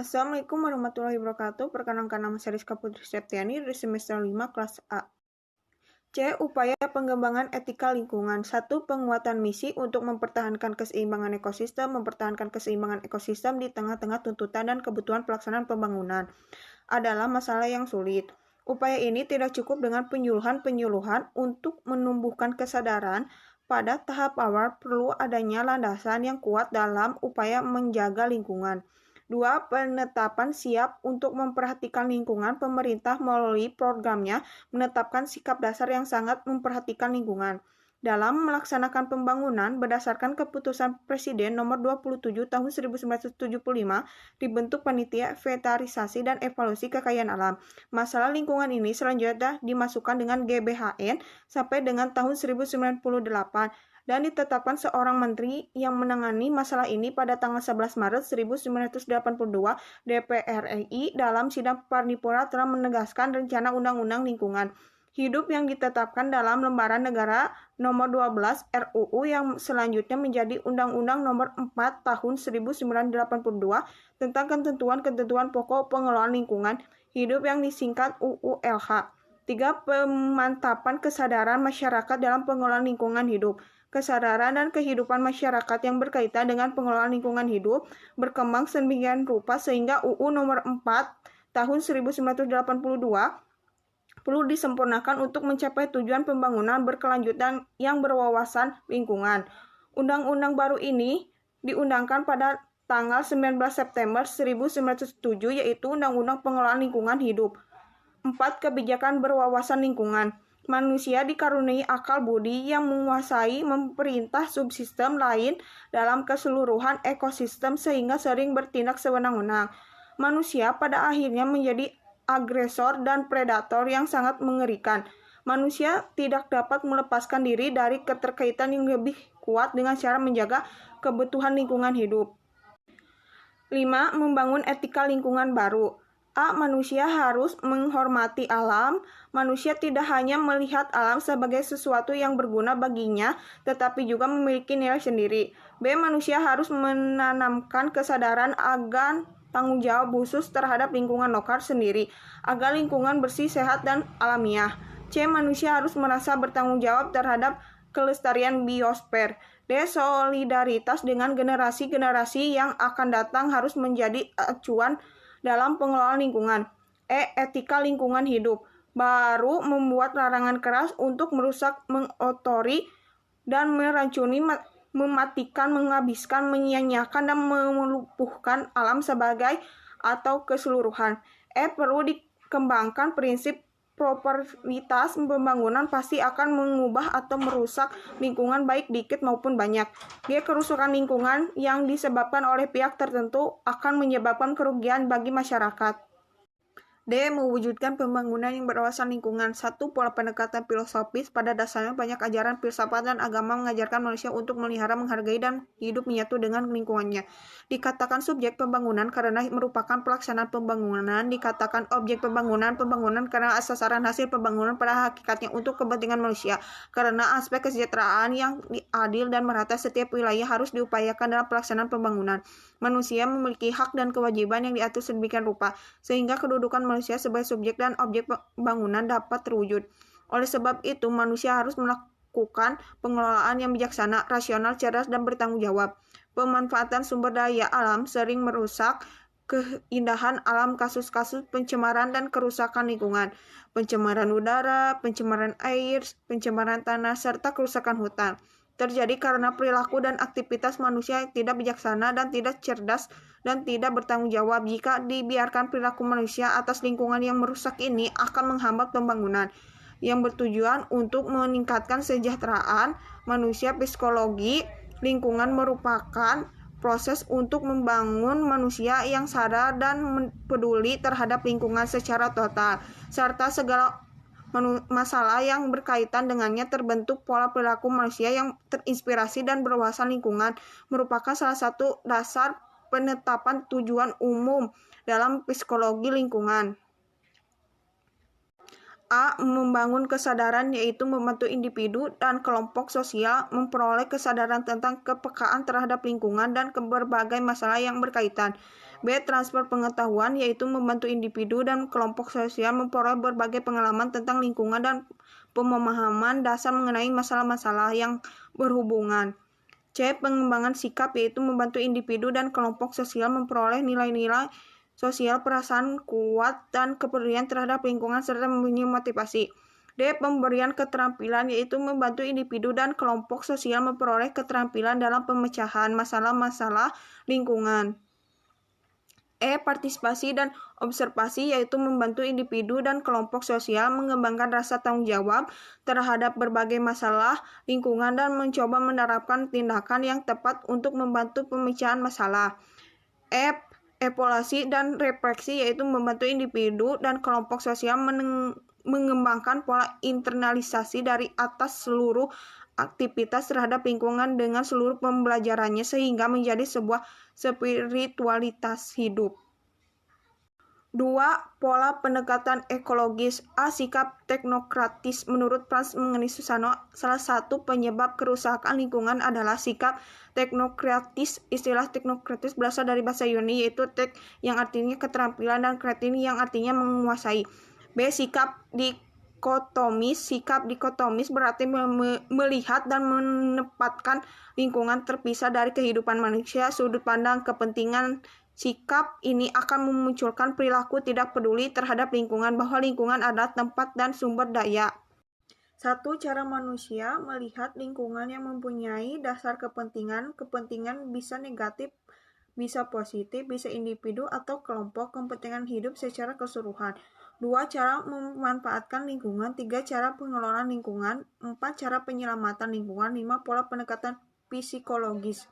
Assalamualaikum warahmatullahi wabarakatuh. Perkenalkan nama saya Rizka Putri Septiani dari semester 5 kelas A. C. Upaya pengembangan etika lingkungan. 1. Penguatan misi untuk mempertahankan keseimbangan ekosistem di tengah-tengah tuntutan dan kebutuhan pelaksanaan pembangunan adalah masalah yang sulit. Upaya ini tidak cukup dengan penyuluhan untuk menumbuhkan kesadaran. Pada tahap awal perlu adanya landasan yang kuat dalam upaya menjaga lingkungan. 2. Penetapan siap untuk memperhatikan lingkungan. Pemerintah melalui programnya menetapkan sikap dasar yang sangat memperhatikan lingkungan. Dalam melaksanakan pembangunan, berdasarkan keputusan Presiden nomor 27 tahun 1975, dibentuk panitia inventarisasi dan evaluasi kekayaan alam. Masalah lingkungan ini selanjutnya dimasukkan dengan GBHN sampai dengan tahun 1998 dan ditetapkan seorang menteri yang menangani masalah ini pada tanggal 11 Maret 1982. DPR RI dalam sidang paripurna telah menegaskan rencana Undang-Undang Lingkungan Hidup yang ditetapkan dalam Lembaran Negara Nomor 12 RUU yang selanjutnya menjadi Undang-Undang Nomor 4 Tahun 1982 tentang ketentuan-ketentuan pokok pengelolaan lingkungan hidup yang disingkat UULH. 3. Pemantapan kesadaran masyarakat dalam pengelolaan lingkungan hidup. Kesadaran dan kehidupan masyarakat yang berkaitan dengan pengelolaan lingkungan hidup berkembang sedemikian rupa sehingga UU Nomor 4 Tahun 1982 perlu disempurnakan untuk mencapai tujuan pembangunan berkelanjutan yang berwawasan lingkungan. Undang-undang baru ini diundangkan pada tanggal 19 September 1907 yaitu Undang-Undang Pengelolaan Lingkungan Hidup. 4. Kebijakan berwawasan lingkungan. Manusia dikaruniai akal budi yang menguasai memerintah subsistem lain dalam keseluruhan ekosistem sehingga sering bertindak sewenang-wenang. Manusia pada akhirnya menjadi agresor dan predator yang sangat mengerikan. Manusia tidak dapat melepaskan diri dari keterkaitan yang lebih kuat dengan cara menjaga kebutuhan lingkungan hidup. 5. Membangun etika lingkungan baru. A. Manusia harus menghormati alam. Manusia tidak hanya melihat alam sebagai sesuatu yang berguna baginya, tetapi juga memiliki nilai sendiri. B. Manusia harus menanamkan kesadaran akan tanggung jawab khusus terhadap lingkungan lokal sendiri, agar lingkungan bersih, sehat, dan alamiah. C. Manusia harus merasa bertanggung jawab terhadap kelestarian biosfer. D. Solidaritas dengan generasi-generasi yang akan datang harus menjadi acuan dalam pengelolaan lingkungan. E. Etika lingkungan hidup. Baru membuat larangan keras untuk merusak, mengotori, dan meracuni, mematikan, menghabiskan, menyia-nyiakan, dan melumpuhkan alam sebagai atau keseluruhan. E. Perlu dikembangkan prinsip properties pembangunan pasti akan mengubah atau merusak lingkungan baik dikit maupun banyak. G. Kerusakan lingkungan yang disebabkan oleh pihak tertentu akan menyebabkan kerugian bagi masyarakat. D. Mewujudkan pembangunan yang berwawasan lingkungan. 1. Pola pendekatan filosofis. Pada dasarnya banyak ajaran filsafat dan agama mengajarkan manusia untuk melihara, menghargai, dan hidup menyatu dengan lingkungannya. Dikatakan subjek pembangunan karena merupakan pelaksanaan pembangunan. Dikatakan objek pembangunan karena sasaran hasil pembangunan pada hakikatnya untuk kepentingan manusia. Karena aspek kesejahteraan yang adil dan merata setiap wilayah harus diupayakan dalam pelaksanaan pembangunan. Manusia memiliki hak dan kewajiban yang diatur sedemikian rupa, sehingga kedudukan manusia sebagai subjek dan objek pembangunan dapat terwujud. Oleh sebab itu, manusia harus melakukan pengelolaan yang bijaksana, rasional, cerdas, dan bertanggung jawab. Pemanfaatan sumber daya alam sering merusak keindahan alam. Kasus-kasus pencemaran dan kerusakan lingkungan, pencemaran udara, pencemaran air, pencemaran tanah, serta kerusakan hutan terjadi karena perilaku dan aktivitas manusia yang tidak bijaksana dan tidak cerdas dan tidak bertanggung jawab. Jika dibiarkan perilaku manusia atas lingkungan yang merusak ini akan menghambat pembangunan yang bertujuan untuk meningkatkan kesejahteraan manusia. Psikologi lingkungan merupakan proses untuk membangun manusia yang sadar dan peduli terhadap lingkungan secara total, serta segala masalah yang berkaitan dengannya. Terbentuk pola perilaku manusia yang terinspirasi dan berwawasan lingkungan merupakan salah satu dasar penetapan tujuan umum dalam psikologi lingkungan. A. Membangun kesadaran, yaitu membantu individu dan kelompok sosial memperoleh kesadaran tentang kepekaan terhadap lingkungan dan berbagai masalah yang berkaitan. B. Transfer pengetahuan, yaitu membantu individu dan kelompok sosial memperoleh berbagai pengalaman tentang lingkungan dan pemahaman dasar mengenai masalah-masalah yang berhubungan. C. Pengembangan sikap, yaitu membantu individu dan kelompok sosial memperoleh nilai-nilai sosial, perasaan kuat, dan kepedulian terhadap lingkungan, serta mempunyai motivasi. D. Pemberian keterampilan, yaitu membantu individu dan kelompok sosial memperoleh keterampilan dalam pemecahan masalah-masalah lingkungan. E. Partisipasi dan observasi, yaitu membantu individu dan kelompok sosial mengembangkan rasa tanggung jawab terhadap berbagai masalah lingkungan dan mencoba menerapkan tindakan yang tepat untuk membantu pemecahan masalah. F. Evaluasi dan refleksi, yaitu membantu individu dan kelompok sosial mengembangkan pola internalisasi dari atas seluruh aktivitas terhadap lingkungan dengan seluruh pembelajarannya sehingga menjadi sebuah spiritualitas hidup. 2. Pola pendekatan ekologis. A. Sikap teknokratis. Menurut Frans Manganistusano, salah satu penyebab kerusakan lingkungan adalah sikap teknokratis. Istilah teknokratis berasal dari bahasa Yunani, yaitu tek yang artinya keterampilan dan kratin yang artinya menguasai. B. Sikap dikotomis. Sikap dikotomis berarti melihat dan menempatkan lingkungan terpisah dari kehidupan manusia. Sudut pandang kepentingan sikap ini akan memunculkan perilaku tidak peduli terhadap lingkungan, bahwa lingkungan adalah tempat dan sumber daya. 1. Cara manusia melihat lingkungan yang mempunyai dasar kepentingan. Kepentingan bisa negatif, bisa positif, bisa individu atau kelompok kepentingan hidup secara keseluruhan. 2. Cara memanfaatkan lingkungan. 3. Cara pengelolaan lingkungan. 4. Cara penyelamatan lingkungan. 5. Pola pendekatan psikologis.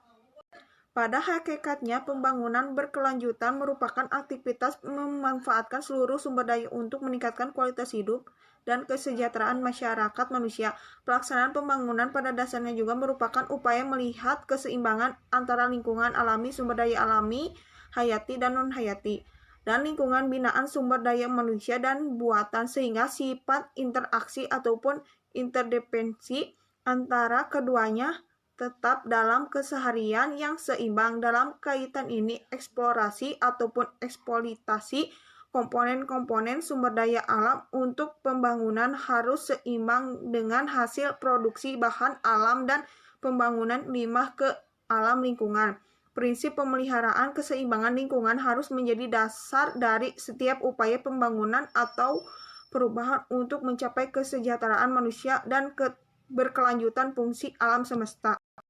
Pada hakikatnya, pembangunan berkelanjutan merupakan aktivitas memanfaatkan seluruh sumber daya untuk meningkatkan kualitas hidup dan kesejahteraan masyarakat manusia. Pelaksanaan pembangunan pada dasarnya juga merupakan upaya melihat keseimbangan antara lingkungan alami, sumber daya alami, hayati dan non-hayati, dan lingkungan binaan sumber daya manusia dan buatan, sehingga sifat interaksi ataupun interdependensi antara keduanya tetap dalam keseharian yang seimbang. Dalam kaitan ini, eksplorasi ataupun eksploitasi komponen-komponen sumber daya alam untuk pembangunan harus seimbang dengan hasil produksi bahan alam dan pembangunan limbah ke alam lingkungan. Prinsip pemeliharaan keseimbangan lingkungan harus menjadi dasar dari setiap upaya pembangunan atau perubahan untuk mencapai kesejahteraan manusia dan berkelanjutan fungsi alam semesta.